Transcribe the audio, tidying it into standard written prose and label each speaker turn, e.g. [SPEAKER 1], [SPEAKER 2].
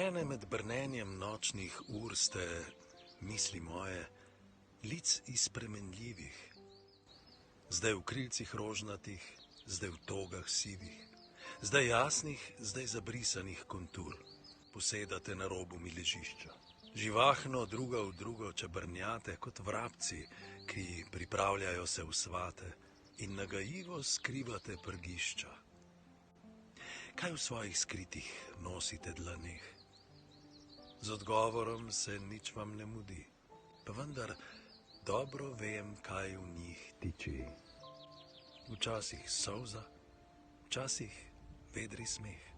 [SPEAKER 1] Zgrajene med brnenjem nočnih ur ste, misli moje, lic izpremenljivih. Zdaj v krilcih rožnatih, zdaj v togah sivih, zdaj jasnih, zdaj zabrisanih kontur. Posedate na robu mi ležišča. Živahno druga v drugo čebrnjate kot vrabci, ki pripravljajo se v svate in nagajivo skrivate prgišča. Kaj v svojih skritih nosite dlaneh? Z odgovorom se nič vam ne mudi, pa vendar dobro vem, kaj v njih tiči. Včasih solza, včasih vedri smeh.